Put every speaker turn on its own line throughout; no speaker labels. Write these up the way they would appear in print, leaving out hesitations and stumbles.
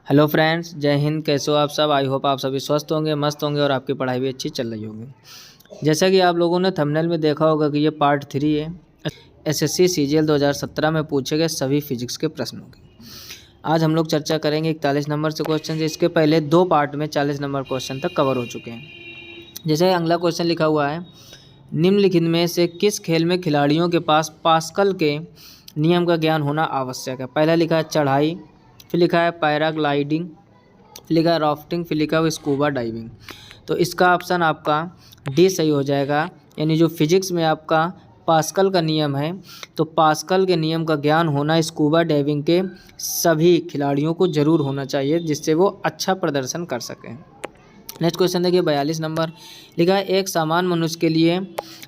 Hello friends, जय हिंद। कैसे हो आप सब? आई होप आप सभी स्वस्थ होंगे, मस्त होंगे और आपकी पढ़ाई भी अच्छी चल रही होगी। जैसा कि आप लोगों ने थंबनेल में देखा होगा कि ये पार्ट 3 है एसएससी सीजीएल 2017 में पूछे गए सभी फिजिक्स के प्रश्नों की। आज हम लोग चर्चा करेंगे 41 नंबर से क्वेश्चन। इसके पहले 2 पार्ट में 40 नंबर क्वेश्चन तक कवर हो चुके हैं। जैसे अगला क्वेश्चन लिखा हुआ है, निम्नलिखित में से किस खेल में खिलाड़ियों के पास पास्कल के नियम का ज्ञान होना आवश्यक है? पहला लिखा है चढ़ाई, फिर लिखा है पैराग्लाइडिंग, फिर लिखा है राफ्टिंग, फिर लिखा है स्कूबा डाइविंग। तो इसका ऑप्शन आपका डी सही हो जाएगा। यानी जो फिजिक्स में आपका पास्कल का नियम है, तो पास्कल के नियम का ज्ञान होना स्कूबा डाइविंग के सभी खिलाड़ियों को ज़रूर होना चाहिए, जिससे वो अच्छा प्रदर्शन कर सकें। नेक्स्ट क्वेश्चन देखिए 42 नंबर लिखा है, एक सामान्य मनुष्य के लिए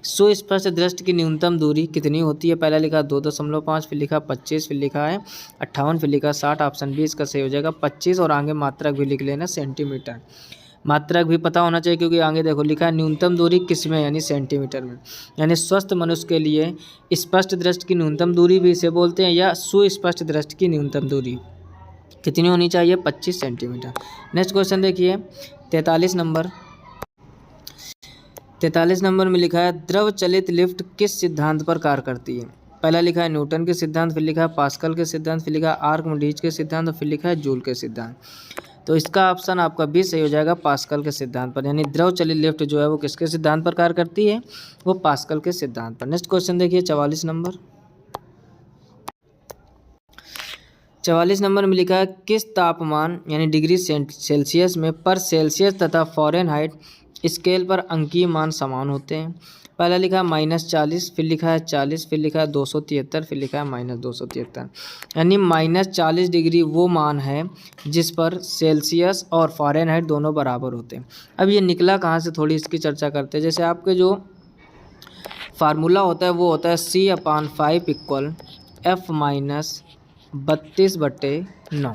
सुस्पष्ट दृष्टि की न्यूनतम दूरी कितनी होती है? पहला लिखा 2.5, फिर लिखा 25, फिर लिखा है 58, फिर लिखा 60। ऑप्शन बी इसका सही हो जाएगा 25, और आगे मात्रक भी लिख लेना सेंटीमीटर। मात्रक भी पता होना चाहिए, क्योंकि आगे देखो लिखा है न्यूनतम दूरी किस में, यानी सेंटीमीटर में। यानी स्वस्थ मनुष्य के लिए स्पष्ट दृष्टि की न्यूनतम दूरी भी इसे बोलते हैं, या सुस्पष्ट दृष्टि की न्यूनतम दूरी कितनी होनी चाहिए? 25 सेंटीमीटर। नेक्स्ट क्वेश्चन देखिए 43 नंबर। 43 नंबर में लिखा है, द्रव चलित लिफ्ट किस सिद्धांत पर कार्य करती है? पहला लिखा है न्यूटन के सिद्धांत, फिर लिखा है पास्कल के सिद्धांत, फिर लिखा है आर्किमिडीज के सिद्धांत, और फिर लिखा है जूल के सिद्धांत। तो इसका ऑप्शन आपका बी सही हो जाएगा, पास्कल के सिद्धांत पर। यानी द्रव चलित लिफ्ट जो है वो किसके सिद्धांत पर कार्य करती है? वो पास्कल के सिद्धांत पर। नेक्स्ट क्वेश्चन देखिए 44 नंबर। 44 नंबर में लिखा है, किस तापमान यानी डिग्री सेल्सियस में पर सेल्सियस तथा फ़ारेनहाइट स्केल पर अंकीय मान समान होते हैं? पहला लिखा है -40, फिर लिखा है 40, फिर लिखा है 273, फिर लिखा है -273। यानी -40 डिग्री वो मान है जिस पर सेल्सियस और फ़ारेनहाइट दोनों बराबर होते हैं। अब ये निकला कहाँ से, थोड़ी इसकी चर्चा करते हैं। जैसे आपके जो फार्मूला होता है वो होता है C/5 इक्वल F माइनस 32/9।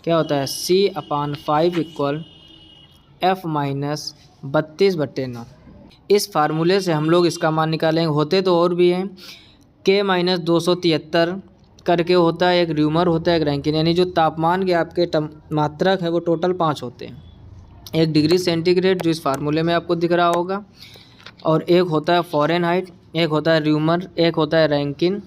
क्या होता है? C/5 equal F minus 32/9। इस फार्मूले से हम लोग इसका मान निकालेंगे। होते तो और भी हैं, K-273 करके होता है, एक र्यूमर होता है, एक रैंकिन। यानी जो तापमान के आपके मात्रक है वो टोटल 5 होते हैं। एक डिग्री सेंटीग्रेड जो इस फार्मूले में आपको दिख रहा होगा, और एक होता है फ़ारेनहाइट, एक होता है र्यूमर, एक होता है रैंकिन,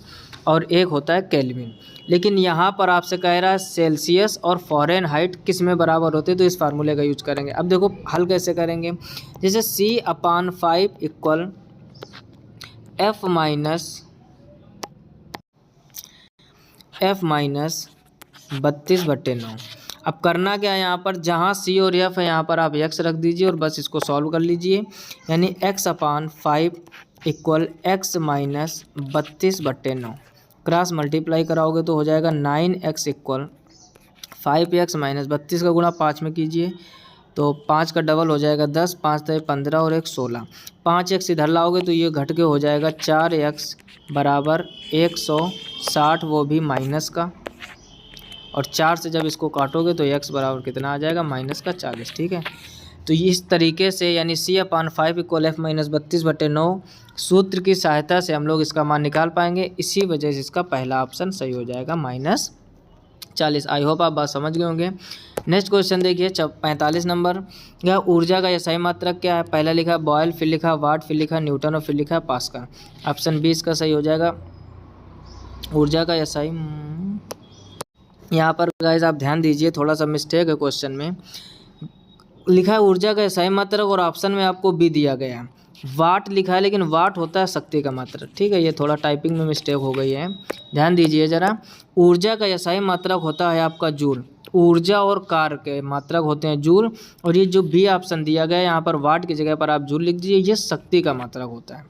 और एक होता है केल्विन। लेकिन यहाँ पर आपसे कह रहा है सेल्सियस और फ़ारेनहाइट किस में बराबर होते हैं, तो इस फार्मूले का यूज करेंगे। अब देखो हल कैसे करेंगे। जैसे C/5 इक्वल F माइनस 32/9। अब करना क्या है, यहाँ पर जहाँ C और F है यहाँ पर आप x रख दीजिए और बस इसको सॉल्व कर लीजिए। यानी x/5 equal x minus 32/9। Cross multiply कराओगे तो हो जाएगा 9x इक्वल 5x माइनस 32 का गुणा 5 में कीजिए तो 5 का डबल हो जाएगा 10, 5 × 15 और 1 16। 5x इधर लाओगे तो ये घट के हो जाएगा 4x बराबर 160, वो भी माइनस का। और 4 से जब इसको काटोगे तो x बराबर कितना आ जाएगा? -40। ठीक है, तो इस तरीके से यानी C/5 इक्वल F माइनस 32/9 सूत्र की सहायता से हम लोग इसका मान निकाल पाएंगे। इसी वजह से इसका पहला ऑप्शन सही हो जाएगा -40। आई होप आप बात समझ गए होंगे। नेक्स्ट क्वेश्चन देखिए 45 नंबर। यह ऊर्जा का SI मात्रक क्या है? पहला लिखा बॉयल, फिर लिखा वाट, फिर लिखा न्यूटन और फिर लिखा पास्कल। ऑप्शन बी इसका सही हो जाएगा। ऊर्जा का SI, यहाँ पर गाइस आप ध्यान दीजिए, थोड़ा सा मिस्टेक है क्वेश्चन में। लिखा है ऊर्जा का SI मात्रक और ऑप्शन में आपको बी दिया गया है, वाट लिखा है, लेकिन वाट होता है शक्ति का मात्रक। ठीक है, ये थोड़ा टाइपिंग में मिस्टेक हो गई है, ध्यान दीजिए ज़रा। ऊर्जा का SI मात्रक होता है आपका जूल। ऊर्जा और कार्य के मात्रक होते हैं जूल, और ये जो बी ऑप्शन दिया गया है यहाँ पर वाट की जगह पर आप जूल लिख दीजिए, ये शक्ति का मात्रक होता है।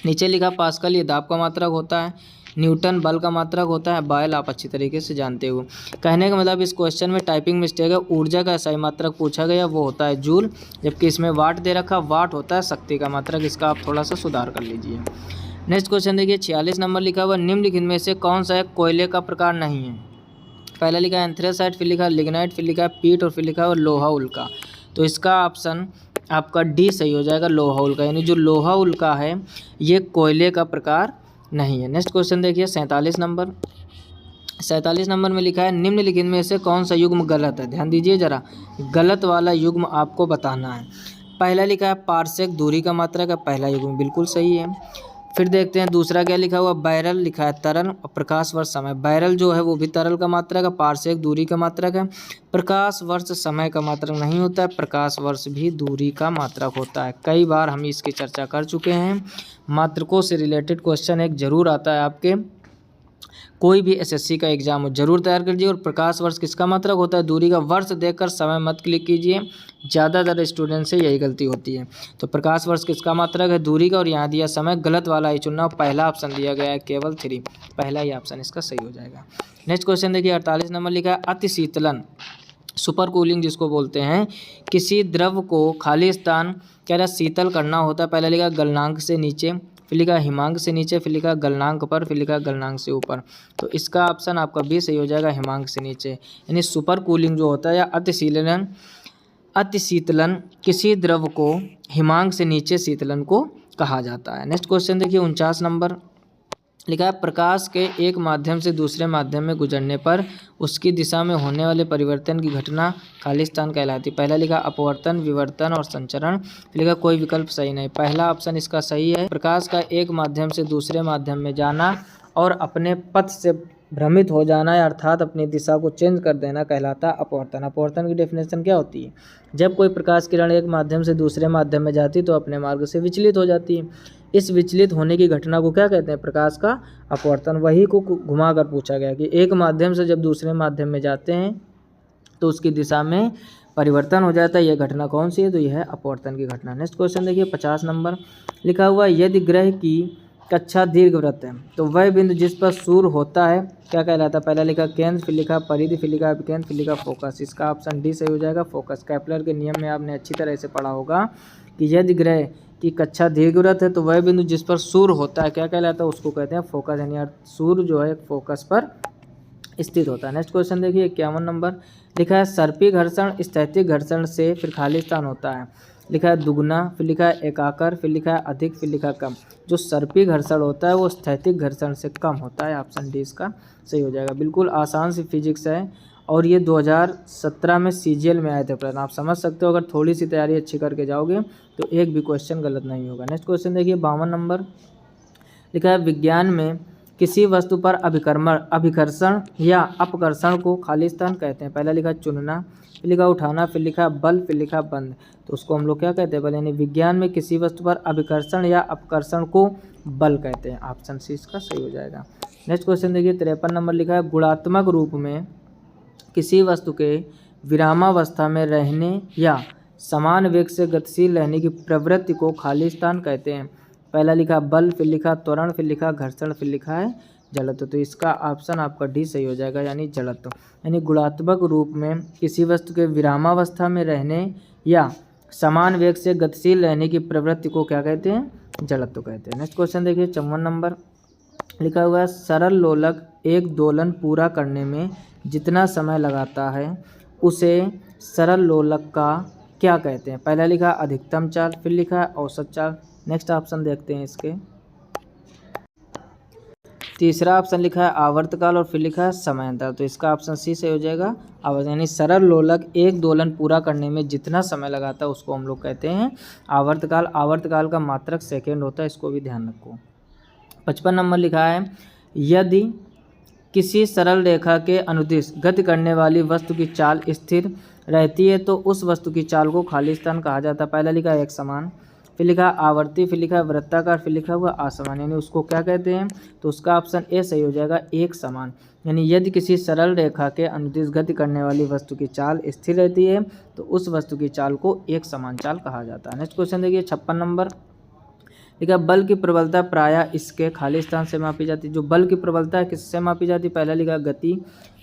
नीचे लिखा पास्कल, ये दाब का मात्रक होता है। न्यूटन बल का मात्रक होता है। बॉयल आप अच्छी तरीके से जानते हो। कहने का मतलब इस क्वेश्चन में टाइपिंग मिस्टेक है। ऊर्जा का SI मात्रक पूछा गया वो होता है जूल, जबकि इसमें वाट दे रखा, वाट होता है शक्ति का मात्रक। इसका आप थोड़ा सा सुधार कर लीजिए। नेक्स्ट क्वेश्चन देखिए 46 नंबर लिखा हुआ, निम्नलिखित में से कौन सा एक कोयले का प्रकार नहीं है? पहला लिखा है एंथ्रेसाइट, फिर लिखा है लिग्नाइट, फिर लिखा है पीट और फिर लिखा है लोहा उल्का। तो इसका ऑप्शन आपका डी सही हो जाएगा, लोहा उल्का। यानी जो लोहा उल्का है ये कोयले का प्रकार नहीं है। नेक्स्ट क्वेश्चन देखिए 47 नंबर। 47 नंबर में लिखा है निम्नलिखित में से कौन सा युग्म गलत है। ध्यान दीजिए जरा, गलत वाला युग्म आपको बताना है। पहला लिखा है पारसेक दूरी का मात्रक है, पहला युग्म बिल्कुल सही है। फिर देखते हैं दूसरा क्या लिखा हुआ, बैरल लिखा है तरल और प्रकाश वर्ष समय। बैरल जो है वो भी तरल का मात्रक है, पारसेक दूरी का मात्रक है, प्रकाश वर्ष समय का मात्रक नहीं होता है, प्रकाश वर्ष भी दूरी का मात्रक होता है। कई बार हम इसकी चर्चा कर चुके हैं। मात्रकों से रिलेटेड क्वेश्चन एक जरूर आता है आपके, कोई भी एसएससी का एग्जाम हो जरूर तैयार कीजिए। और प्रकाश वर्ष किसका मात्रक होता है, दूरी का। वर्ष देखकर समय मत क्लिक कीजिए, ज़्यादातर स्टूडेंट से यही गलती होती है। तो प्रकाश वर्ष किसका मात्रक है, दूरी का। और यहाँ दिया समय, गलत वाला ही चुनना, पहला ऑप्शन दिया गया है केवल 3, पहला ही ऑप्शन इसका सही हो जाएगा। नेक्स्ट क्वेश्चन देखिए 48 नंबर लिखा है अति शीतलन, सुपर कूलिंग जिसको बोलते हैं, किसी द्रव को खाली स्थान कह रहा शीतल करना होता है। पहला लिखा गलनांक से नीचे, फिर लिखा हिमांक से नीचे, फिर लिखा गलनांक पर, फिर लिखा गलनांक से ऊपर। तो इसका ऑप्शन आपका बी सही हो जाएगा, हिमांक से नीचे। यानी सुपर कूलिंग जो होता है या अति शीतलन किसी द्रव को हिमांक से नीचे शीतलन को कहा जाता है। नेक्स्ट क्वेश्चन देखिए 49 नंबर लिखा है प्रकाश के एक माध्यम से दूसरे माध्यम में गुजरने पर उसकी दिशा में होने वाले परिवर्तन की घटना खाली स्थान कहलाती है। पहला लिखा अपवर्तन, विवर्तन और संचरण, फिर लिखा कोई विकल्प सही नहीं। पहला ऑप्शन इसका सही है। प्रकाश का एक माध्यम से दूसरे माध्यम में जाना और अपने पथ से भ्रमित हो जाना है, अर्थात अपनी दिशा को चेंज कर देना, कहलाता है अपवर्तन। अपवर्तन की डेफिनेशन क्या होती है, जब कोई प्रकाश किरण एक माध्यम से दूसरे माध्यम में जाती तो अपने मार्ग से विचलित हो जाती है। इस विचलित होने की घटना को क्या कहते हैं, प्रकाश का अपवर्तन। वही को घुमा कर पूछा गया कि एक माध्यम से जब दूसरे माध्यम में जाते हैं तो उसकी दिशा में परिवर्तन हो जाता है, यह घटना कौन सी है, तो यह है अपवर्तन की घटना। नेक्स्ट क्वेश्चन देखिए 50 नंबर लिखा हुआ यदि ग्रह की कक्षा दीर्घवृत्त है तो वह बिंदु जिस पर सूर्य होता है क्या कहलाता है। पहला लिखा केंद्र, फिर लिखा परिधि, फिर लिखा विकेंद्र, फिर लिखा फोकस। इसका ऑप्शन डी सही हो जाएगा, फोकस। केपलर के नियम में आपने अच्छी तरह से पढ़ा होगा कि यदि ग्रह की कक्षा दीर्घवृत्त है तो वह बिंदु जिस पर सूर्य होता है क्या कहलाता है, उसको कहते हैं फोकस। यानी सूर्य जो है फोकस पर स्थित होता है। नेक्स्ट क्वेश्चन देखिए 51 नंबर लिखा है सर्पी घर्षण स्थैतिक घर्षण से फिर खाली स्थान होता है। लिखा है दुगुना, फिर लिखा है एकाकर, फिर लिखा है अधिक, फिर लिखा है कम। जो सर्पी घर्षण होता है वो स्थैतिक घर्षण से कम होता है। ऑप्शन डी इसका सही हो जाएगा। बिल्कुल आसान सी फिजिक्स है और ये 2017 में सीजीएल में आए थे प्रश्न। आप समझ सकते हो, अगर थोड़ी सी तैयारी अच्छी करके जाओगे तो एक भी क्वेश्चन गलत नहीं होगा। नेक्स्ट क्वेश्चन देखिए 52 नंबर लिखा है विज्ञान में किसी वस्तु पर अभिकर्षण या अपकर्षण को खाली स्थान कहते हैं। पहला लिखा चुनना, फिर लिखा उठाना, फिर लिखा बल, फिर लिखा बंद। तो उसको हम लोग क्या कहते हैं, बल। यानी विज्ञान में किसी वस्तु पर अभिकर्षण या अपकर्षण को बल कहते हैं। ऑप्शन सी इसका सही हो जाएगा। नेक्स्ट क्वेश्चन देखिए 53 नंबर लिखा है गुणात्मक रूप में किसी वस्तु के विरामावस्था में रहने या समान वेग से गतिशील रहने की प्रवृत्ति को खाली स्थान कहते हैं। पहला लिखा बल, फिर लिखा त्वरण, फिर लिखा घर्षण, फिर लिखा है जड़त्व। तो इसका ऑप्शन आपका डी सही हो जाएगा, यानी जड़त्व। यानी गुणात्मक रूप में किसी वस्तु के विरामावस्था में रहने या समान वेग से गतिशील रहने की प्रवृत्ति को क्या कहते हैं, जड़त्व कहते हैं। नेक्स्ट क्वेश्चन देखिए 54 नंबर लिखा हुआ है सरल लोलक एक दोलन पूरा करने में जितना समय लगाता है उसे सरल लोलक का क्या कहते हैं। पहला लिखा अधिकतम चाल, फिर लिखा औसत चाल। नेक्स्ट ऑप्शन देखते हैं इसके। तीसरा ऑप्शन लिखा है आवर्तकाल और फिर लिखा है समयांतर। तो इसका ऑप्शन सी से हो जाएगा आवर्त। यानी सरल लोलक एक दोलन पूरा करने में जितना समय लगाता है उसको हम लोग कहते हैं आवर्तकाल। आवर्तकाल का मात्रक सेकेंड होता है, इसको भी ध्यान रखो। 55 नंबर लिखा है यदि किसी सरल रेखा के अनुदिश गति करने वाली वस्तु की चाल स्थिर रहती है तो उस वस्तु की चाल को खाली स्थान कहा जाता है। पहला लिखा एक समान, फिर लिखा आवर्ती, फिर लिखा वृत्ताकार, फिर लिखा हुआ असमान। यानी उसको क्या कहते हैं, तो उसका ऑप्शन ए सही हो जाएगा, एक समान। यानी यदि किसी सरल रेखा के अनुदिश गति करने वाली वस्तु की चाल स्थिर रहती है तो उस वस्तु की चाल को एक समान चाल कहा जाता है। नेक्स्ट क्वेश्चन देखिए 56 नंबर लिखा बल की प्रबलता प्रायः इसके खाली स्थान से मापी जाती है। जो बल की प्रबलता है किससे मापी जाती है, पहला लिखा गति,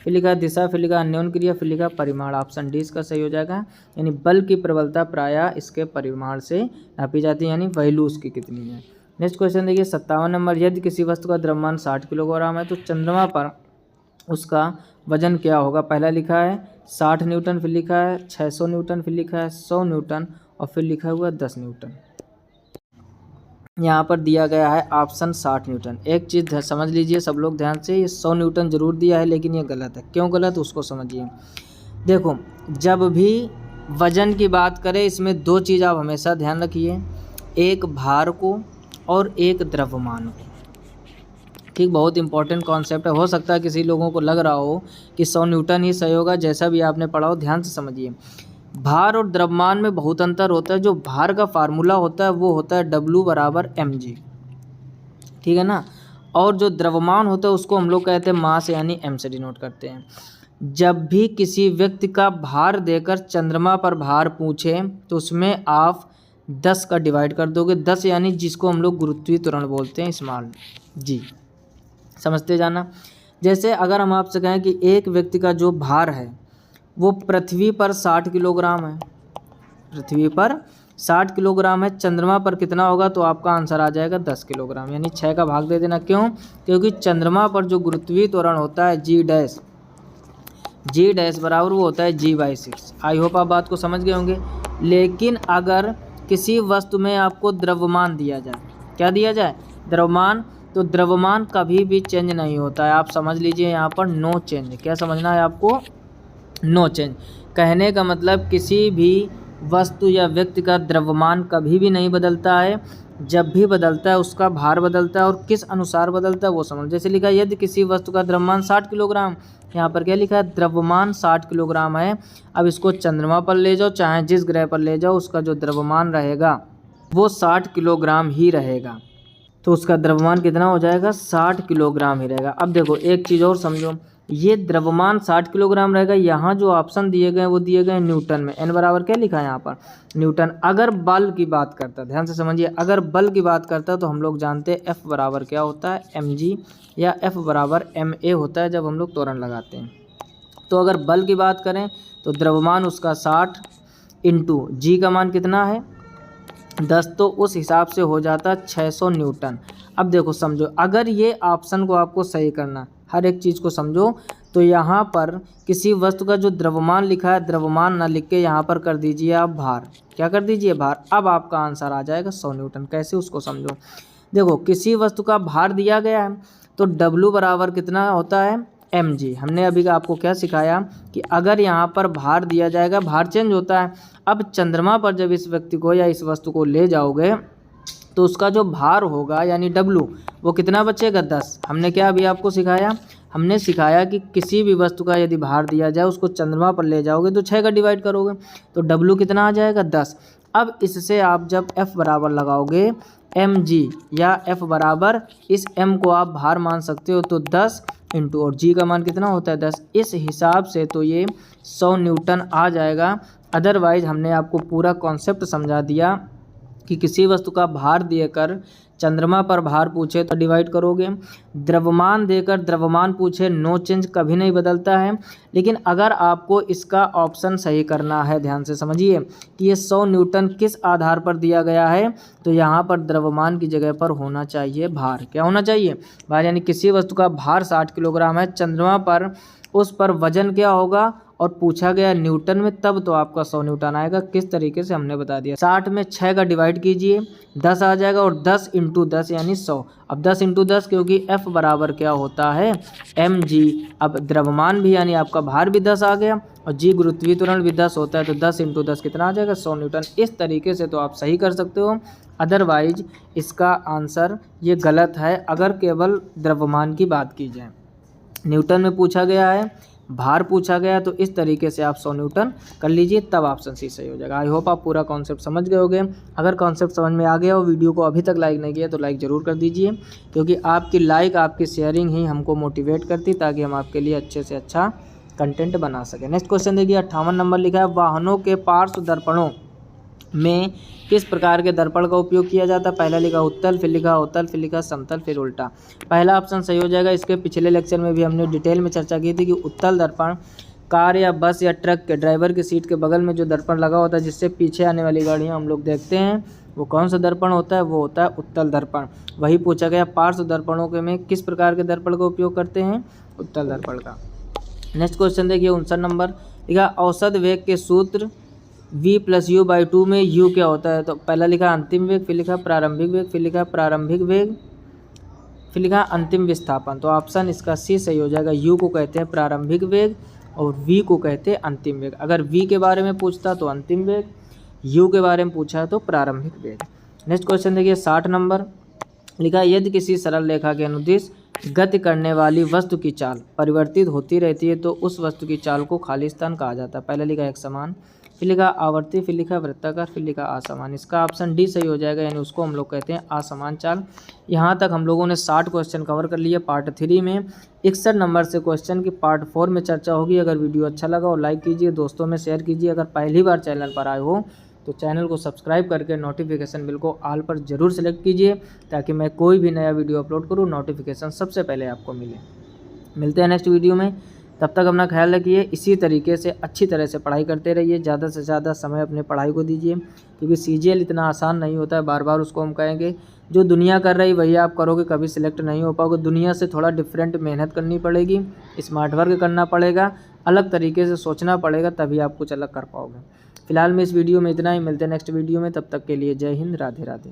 फिर लिखा दिशा, फिर लिखा अन्योन्य क्रिया, फिर लिखा परिमाण। ऑप्शन डी इसका सही हो जाएगा। यानी बल की प्रबलता प्रायः इसके परिमाण से नापी जाती है, यानी वैल्यू उसकी कितनी है। नेक्स्ट क्वेश्चन देखिए 57 नंबर यदि किसी वस्तु का द्रव्यमान 60 किलोग्राम है तो चंद्रमा पर उसका वजन क्या होगा। पहला लिखा है 60 न्यूटन, फिर लिखा है 600 न्यूटन, फिर लिखा है 100 न्यूटन और फिर लिखा हुआ 10 न्यूटन। यहाँ पर दिया गया है ऑप्शन 60 न्यूटन। एक चीज़ समझ लीजिए सब लोग ध्यान से, ये 100 न्यूटन जरूर दिया है लेकिन ये गलत है। क्यों गलत उसको समझिए। देखो जब भी वजन की बात करें इसमें दो चीज़ आप हमेशा ध्यान रखिए, एक भार को और एक द्रव्यमान को। ठीक, बहुत इंपॉर्टेंट कॉन्सेप्ट है। हो सकता है किसी लोगों को लग रहा हो कि 100 न्यूटन ही सही होगा, जैसा भी आपने पढ़ा हो ध्यान से समझिए। भार और द्रव्यमान में बहुत अंतर होता है। जो भार का फार्मूला होता है वो होता है W बराबर mg, ठीक है ना। और जो द्रव्यमान होता है उसको हम लोग कहते हैं मास यानी m से डिनोट करते हैं। जब भी किसी व्यक्ति का भार देकर चंद्रमा पर भार पूछे तो उसमें आप 10 का डिवाइड कर दोगे, 10 यानी जिसको हम लोग गुरुत्वीय त्वरण बोलते हैं, स्मॉल जी, समझते जाना। जैसे अगर हम आपसे कहें कि एक व्यक्ति का जो भार है वो पृथ्वी पर 60 किलोग्राम है, पृथ्वी पर 60 किलोग्राम है, चंद्रमा पर कितना होगा, तो आपका आंसर आ जाएगा 10 किलोग्राम, यानी 6 का भाग दे देना। क्यों? क्योंकि चंद्रमा पर जो गुरुत्वीय त्वरण होता है जी डैश बराबर वो होता है G/6। आई होप आप बात को समझ गए होंगे। लेकिन अगर किसी वस्तु में आपको द्रव्यमान दिया जाए, क्या दिया जाए, द्रव्यमान, तो द्रव्यमान कभी भी चेंज नहीं होता है। आप समझ लीजिए यहाँ पर नो चेंज। क्या समझना है आपको? No change. कहने का मतलब किसी भी वस्तु या व्यक्ति का द्रव्यमान कभी भी नहीं बदलता है। जब भी बदलता है उसका भार बदलता है, और किस अनुसार बदलता है वो समझ। जैसे लिखा है यदि किसी वस्तु का द्रव्यमान 60 किलोग्राम, यहाँ पर क्या लिखा है, द्रव्यमान 60 किलोग्राम है। अब इसको चंद्रमा पर ले जाओ, चाहे जिस ग्रह पर ले जाओ, उसका जो द्रव्यमान रहेगा वो 60 किलोग्राम ही रहेगा। तो उसका द्रव्यमान कितना हो जाएगा, 60 किलोग्राम ही रहेगा। अब देखो एक चीज़ और समझो, ये द्रव्यमान 60 किलोग्राम रहेगा। यहाँ जो ऑप्शन दिए गए वो दिए गए न्यूटन में। n बराबर क्या लिखा है यहाँ पर, न्यूटन। अगर बल की बात करता है, ध्यान से समझिए, अगर बल की बात करता है तो हम लोग जानते हैं F बराबर क्या होता है, mg, या F बराबर ma होता है जब हम लोग त्वरण लगाते हैं। तो अगर बल की बात करें तो द्रव्यमान उसका 60 इंटू जी का मान कितना है 10, तो उस हिसाब से हो जाता है 600 न्यूटन। अब देखो समझो, अगर ये ऑप्शन को आपको सही करना, हर एक चीज़ को समझो, तो यहाँ पर किसी वस्तु का जो द्रव्यमान लिखा है, द्रव्यमान ना लिख के यहाँ पर कर दीजिए आप भार। क्या कर दीजिए, भार। अब आपका आंसर आ जाएगा 100 न्यूटन। कैसे उसको समझो। देखो किसी वस्तु का भार दिया गया है तो W बराबर कितना होता है, mg। हमने अभी आपको क्या सिखाया कि अगर यहाँ पर भार दिया जाएगा, भार चेंज होता है। अब चंद्रमा पर जब इस व्यक्ति को या इस वस्तु को ले जाओगे तो उसका जो भार होगा यानी W, वो कितना बचेगा, 10। हमने क्या अभी आपको सिखाया, हमने सिखाया कि किसी भी वस्तु का यदि भार दिया जाए उसको चंद्रमा पर ले जाओगे तो 6 का डिवाइड करोगे तो W कितना आ जाएगा, 10। अब इससे आप जब F बराबर लगाओगे mg, या F बराबर इस m को आप भार मान सकते हो, तो 10 इंटू, और g का मान कितना होता है 10। इस हिसाब से तो ये 100 न्यूटन आ जाएगा। अदरवाइज हमने आपको पूरा कॉन्सेप्ट समझा दिया कि किसी वस्तु का भार देकर चंद्रमा पर भार पूछे तो डिवाइड करोगे, द्रव्यमान देकर द्रव्यमान पूछे, नो चेंज, कभी नहीं बदलता है। लेकिन अगर आपको इसका ऑप्शन सही करना है, ध्यान से समझिए कि ये 100 न्यूटन किस आधार पर दिया गया है, तो यहाँ पर द्रव्यमान की जगह पर होना चाहिए भार। क्या होना चाहिए, भार। यानी किसी वस्तु का भार 60 किलोग्राम है, चंद्रमा पर उस पर वजन क्या होगा और पूछा गया न्यूटन में, तब तो आपका 100 न्यूटन आएगा। किस तरीके से हमने बता दिया, 60 में 6 का डिवाइड कीजिए, 10 आ जाएगा, और 10 इंटू 10 यानी 100। अब 10 इंटू 10, क्योंकि F बराबर क्या होता है, mg। अब द्रव्यमान भी यानी आपका भार भी 10 आ गया, और g गुरुत्वीय त्वरण भी 10 होता है, तो 10 इंटू 10 कितना आ जाएगा, 100 न्यूटन। इस तरीके से तो आप सही कर सकते हो। अदरवाइज इसका आंसर ये गलत है अगर केवल द्रव्यमान की बात की जाए। न्यूटन में पूछा गया है, भार पूछा गया, तो इस तरीके से आप 100 न्यूटन कर लीजिए, तब ऑप्शन सी सही हो जाएगा। आई होप आप पूरा कॉन्सेप्ट समझ गए होंगे। अगर कॉन्सेप्ट समझ में आ गया और वीडियो को अभी तक लाइक नहीं किया तो लाइक ज़रूर कर दीजिए, क्योंकि आपकी लाइक, आपकी शेयरिंग ही हमको मोटिवेट करती, ताकि हम आपके लिए अच्छे से अच्छा कंटेंट बना सकें। नेक्स्ट क्वेश्चन देखिए, 58 नंबर लिखा है, वाहनों के पार्श्व दर्पणों में किस प्रकार के दर्पण का उपयोग किया जाता है। पहला लिखा उत्तल, फिर लिखा अवतल, फिर लिखा समतल, फिर उल्टा। पहला ऑप्शन सही हो जाएगा। इसके पिछले लेक्चर में भी हमने डिटेल में चर्चा की थी कि उत्तल दर्पण कार या बस या ट्रक के ड्राइवर की सीट के बगल में जो दर्पण लगा होता है, जिससे पीछे आने वाली गाड़ियाँ हम लोग देखते हैं, वो कौन सा दर्पण होता है, वो होता है उत्तल दर्पण। वही पूछा गया पार्श्व दर्पणों के में किस प्रकार के दर्पण का उपयोग करते हैं, उत्तल दर्पण का। नेक्स्ट क्वेश्चन देखिए, 59 नंबर लिखा, औसत वेग के सूत्र v प्लस यू बाई 2 में u क्या होता है, तो पहला लिखा अंतिम वेग, फिर लिखा प्रारंभिक वेग, फिर लिखा प्रारंभिक वेग, फिर लिखा अंतिम विस्थापन। तो ऑप्शन इसका सी सही हो जाएगा। u को कहते हैं प्रारंभिक वेग और v को कहते हैं अंतिम वेग। अगर v के बारे में पूछता तो अंतिम वेग, u के बारे में पूछा तो प्रारंभिक वेग। नेक्स्ट क्वेश्चन देखिए 60 नंबर लिखा यदि किसी सरल रेखा के अनुदिश गति करने वाली वस्तु की चाल परिवर्तित होती रहती है तो उस वस्तु की चाल को खाली स्थान कहा जाता है। पहले लिखा एक समान, फिर लिखा आवर्ती, फिर लिखा वृत्ताकार, फिर लिखा असमान। इसका ऑप्शन डी सही हो जाएगा, यानी उसको हम लोग कहते हैं असमान चाल। यहाँ तक हम लोगों ने 60 क्वेश्चन कवर कर लिए पार्ट 3 में। 61 नंबर से क्वेश्चन की पार्ट 4 में चर्चा होगी। अगर वीडियो अच्छा लगा और लाइक कीजिए, दोस्तों में शेयर कीजिए। अगर पहली बार चैनल पर आए हो तो चैनल को सब्सक्राइब करके नोटिफिकेशन बिल को ऑल पर ज़रूर सेलेक्ट कीजिए, ताकि मैं कोई भी नया वीडियो अपलोड करूँ नोटिफिकेशन सबसे पहले आपको मिले। मिलते हैं नेक्स्ट वीडियो में, तब तक अपना ख्याल रखिए। इसी तरीके से अच्छी तरह से पढ़ाई करते रहिए, ज़्यादा से ज़्यादा समय अपने पढ़ाई को दीजिए, क्योंकि CGL इतना आसान नहीं होता है। बार बार उसको हम कहेंगे, जो दुनिया कर रही वही आप करोगे, कभी सिलेक्ट नहीं हो पाओगे। दुनिया से थोड़ा डिफरेंट मेहनत करनी पड़ेगी, स्मार्ट वर्क करना पड़ेगा, अलग तरीके से सोचना पड़ेगा, तभी आप कुछ अलग कर पाओगे। फिलहाल में इस वीडियो में इतना ही। मिलते हैं नेक्स्ट वीडियो में, तब तक के लिए जय हिंद, राधे राधे।